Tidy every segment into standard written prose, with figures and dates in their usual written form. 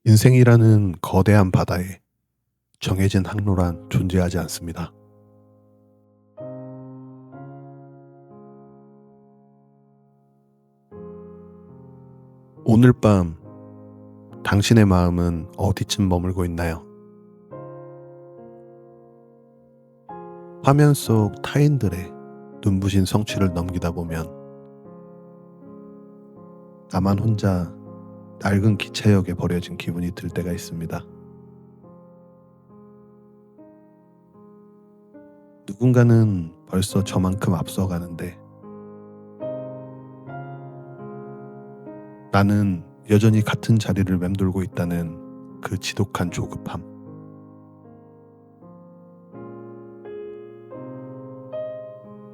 인생이라는 거대한 바다에 정해진 항로란 존재하지 않습니다. 오늘 밤 당신의 마음은 어디쯤 머물고 있나요? 화면 속 타인들의 눈부신 성취를 넘기다 보면 나만 혼자 낡은 기차역에 버려진 기분이 들 때가 있습니다. 누군가는 벌써 저만큼 앞서가는데 나는 여전히 같은 자리를 맴돌고 있다는 그 지독한 조급함.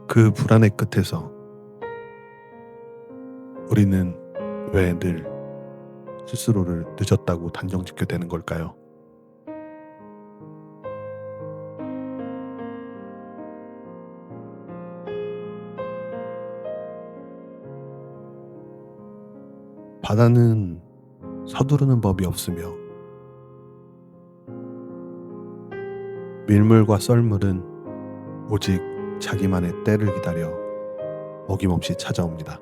그 불안의 끝에서 우리는 왜 늘 스스로를 늦었다고 단정짓게 되는 걸까요? 바다는 서두르는 법이 없으며 밀물과 썰물은 오직 자기만의 때를 기다려 어김없이 찾아옵니다.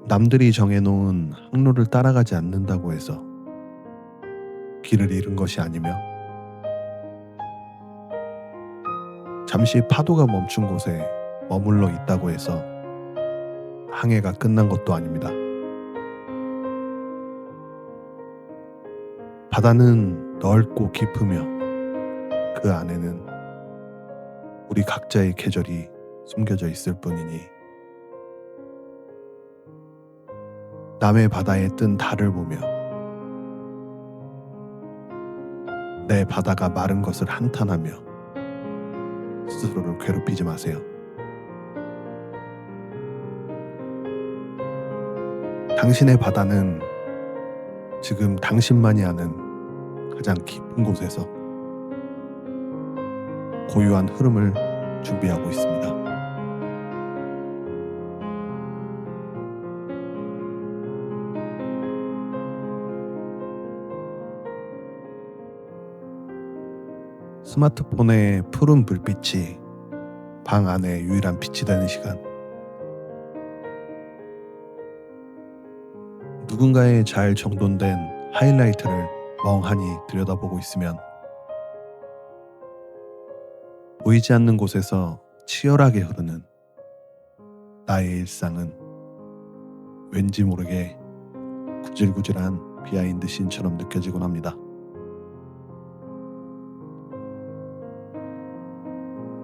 남들이 정해놓은 항로를 따라가지 않는다고 해서 길을 잃은 것이 아니며 잠시 파도가 멈춘 곳에 머물러 있다고 해서 항해가 끝난 것도 아닙니다. 바다는 넓고 깊으며 그 안에는 우리 각자의 계절이 숨겨져 있을 뿐이니 남의 바다에 뜬 달을 보며 내 바다가 마른 것을 한탄하며 스스로를 괴롭히지 마세요. 당신의 바다는 지금 당신만이 아는 가장 깊은 곳에서 고유한 흐름을 준비하고 있습니다. 스마트폰의 푸른 불빛이 방 안의 유일한 빛이 되는 시간. 누군가의 잘 정돈된 하이라이트를 멍하니 들여다보고 있으면 보이지 않는 곳에서 치열하게 흐르는 나의 일상은 왠지 모르게 구질구질한 비하인드 씬처럼 느껴지곤 합니다.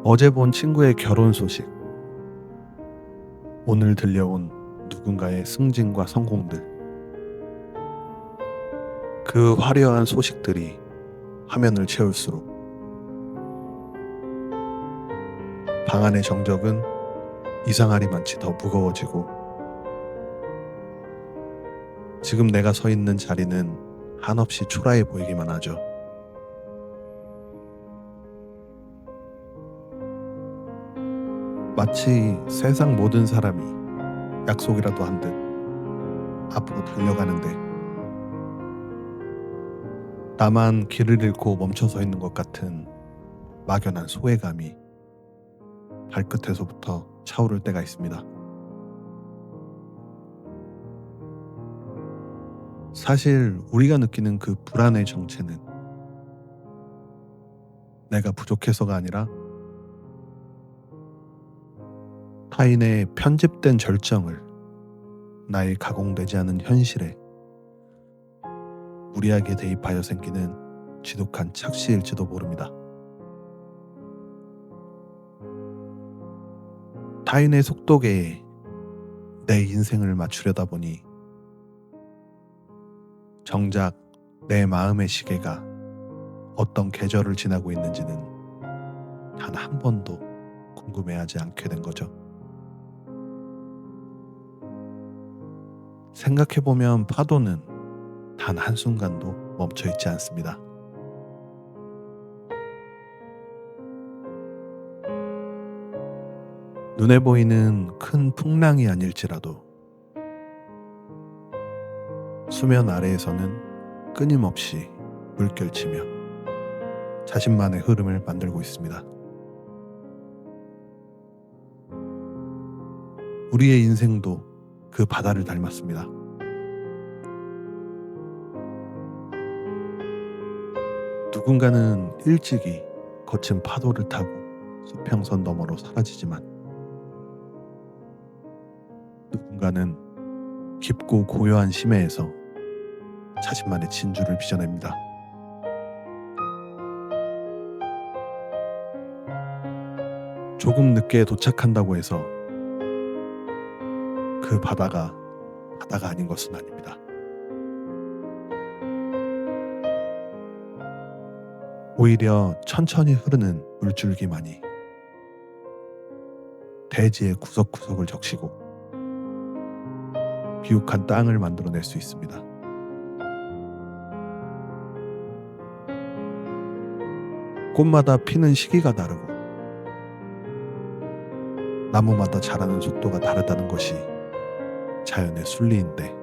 어제 본 친구의 결혼 소식, 오늘 들려온 누군가의 승진과 성공들, 그 화려한 소식들이 화면을 채울수록 방 안의 정적은 이상하리만치 더 무거워지고 지금 내가 서 있는 자리는 한없이 초라해 보이기만 하죠. 마치 세상 모든 사람이 약속이라도 한 듯 앞으로 달려가는데 나만 길을 잃고 멈춰 서 있는 것 같은 막연한 소외감이 발끝에서부터 차오를 때가 있습니다. 사실 우리가 느끼는 그 불안의 정체는 내가 부족해서가 아니라 타인의 편집된 절정을 나의 가공되지 않은 현실에 무리하게 대입하여 생기는 지독한 착시일지도 모릅니다. 타인의 속도계에 내 인생을 맞추려다 보니 정작 내 마음의 시계가 어떤 계절을 지나고 있는지는 단 한 번도 궁금해하지 않게 된 거죠. 생각해보면 파도는 단 한순간도 멈춰 있지 않습니다. 눈에 보이는 큰 풍랑이 아닐지라도 수면 아래에서는 끊임없이 물결치며 자신만의 흐름을 만들고 있습니다. 우리의 인생도 그 바다를 닮았습니다. 누군가는 일찍이 거친 파도를 타고 수평선 너머로 사라지지만, 누군가는 깊고 고요한 심해에서 자신만의 진주를 빚어냅니다. 조금 늦게 도착한다고 해서 그 바다가 아닌 것은 아닙니다. 오히려 천천히 흐르는 물줄기만이 대지의 구석구석을 적시고 비옥한 땅을 만들어낼 수 있습니다. 꽃마다 피는 시기가 다르고 나무마다 자라는 속도가 다르다는 것이 자연의 순리인데,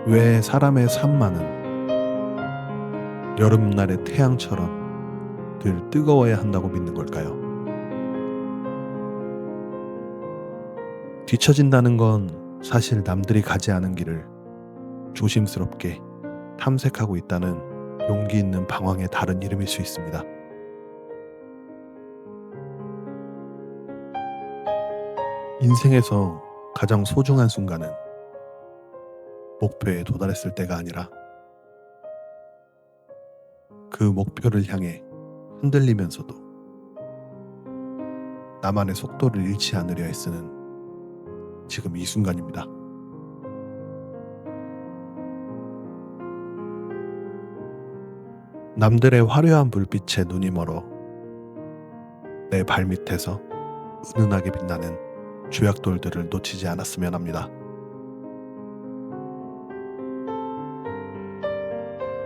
왜 사람의 삶만은 여름날의 태양처럼 늘 뜨거워야 한다고 믿는 걸까요? 뒤처진다는 건 사실 남들이 가지 않은 길을 조심스럽게 탐색하고 있다는 용기 있는 방황의 다른 이름일 수 있습니다. 인생에서 가장 소중한 순간은 목표에 도달했을 때가 아니라 그 목표를 향해 흔들리면서도 나만의 속도를 잃지 않으려 애쓰는 지금 이 순간입니다. 남들의 화려한 불빛에 눈이 멀어 내 발밑에서 은은하게 빛나는 조약돌들을 놓치지 않았으면 합니다.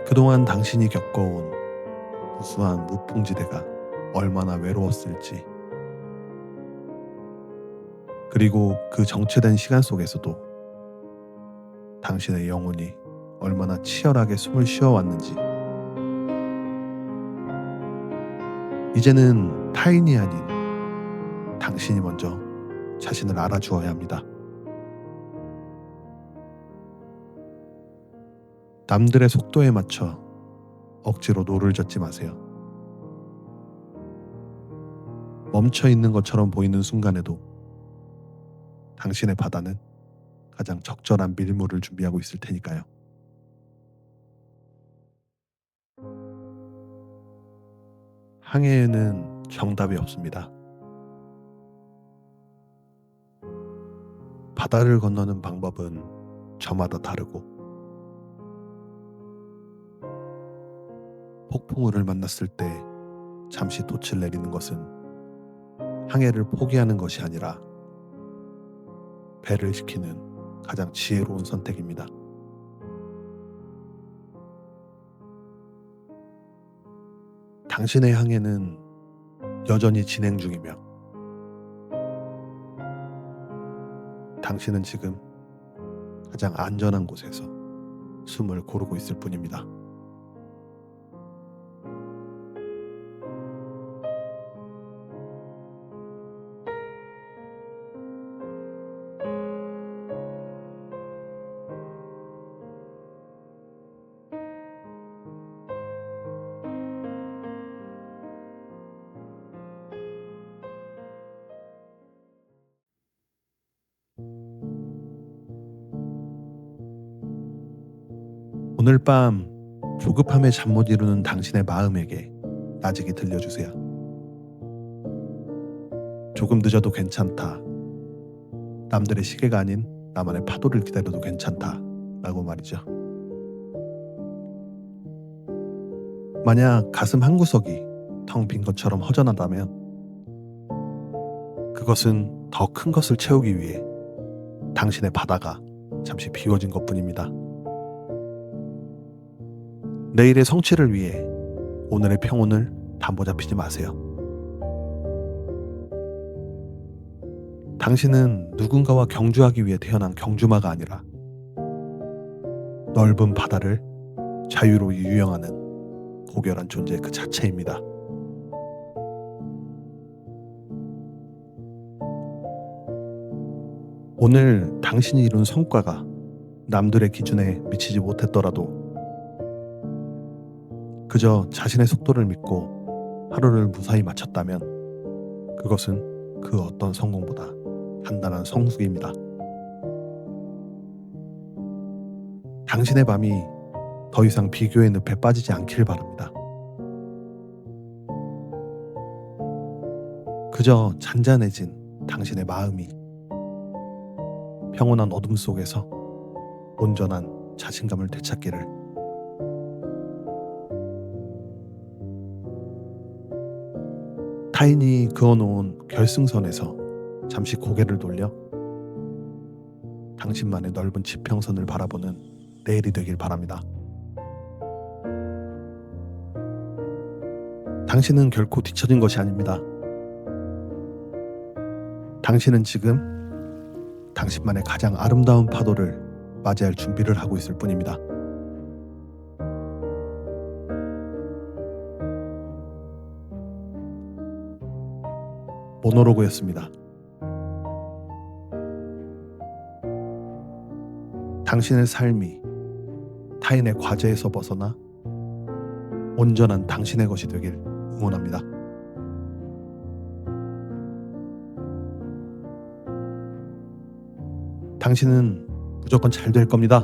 그동안 당신이 겪어온 무수한 무풍지대가 얼마나 외로웠을지, 그리고 그 정체된 시간 속에서도 당신의 영혼이 얼마나 치열하게 숨을 쉬어왔는지, 이제는 타인이 아닌 당신이 먼저 자신을 알아주어야 합니다. 남들의 속도에 맞춰 억지로 노를 젓지 마세요. 멈춰 있는 것처럼 보이는 순간에도 당신의 바다는 가장 적절한 밀물을 준비하고 있을 테니까요. 항해에는 정답이 없습니다. 바다를 건너는 방법은 저마다 다르고, 폭풍우를 만났을 때 잠시 돛을 내리는 것은 항해를 포기하는 것이 아니라 배를 지키는 가장 지혜로운 선택입니다. 당신의 항해는 여전히 진행 중이며, 당신은 지금 가장 안전한 곳에서 숨을 고르고 있을 뿐입니다. 오늘 밤 조급함에 잠 못 이루는 당신의 마음에게 나직이 들려주세요. 조금 늦어도 괜찮다. 남들의 시계가 아닌 나만의 파도를 기다려도 괜찮다. 라고 말이죠. 만약 가슴 한구석이 텅 빈 것처럼 허전하다면 그것은 더 큰 것을 채우기 위해 당신의 바다가 잠시 비워진 것뿐입니다. 내일의 성취를 위해 오늘의 평온을 담보잡히지 마세요. 당신은 누군가와 경주하기 위해 태어난 경주마가 아니라 넓은 바다를 자유로 유영하는 고결한 존재 그 자체입니다. 오늘 당신이 이룬 성과가 남들의 기준에 미치지 못했더라도 그저 자신의 속도를 믿고 하루를 무사히 마쳤다면 그것은 그 어떤 성공보다 단단한 성숙입니다. 당신의 밤이 더 이상 비교의 늪에 빠지지 않길 바랍니다. 그저 잔잔해진 당신의 마음이 평온한 어둠 속에서 온전한 자신감을 되찾기를. 타인이 그어놓은 결승선에서 잠시 고개를 돌려 당신만의 넓은 지평선을 바라보는 내일이 되길 바랍니다. 당신은 결코 뒤처진 것이 아닙니다. 당신은 지금 당신만의 가장 아름다운 파도를 맞이할 준비를 하고 있을 뿐입니다. 모노로그였습니다. 당신의 삶이 타인의 과제에서 벗어나 온전한 당신의 것이 되길 응원합니다. 당신은 무조건 잘 될 겁니다.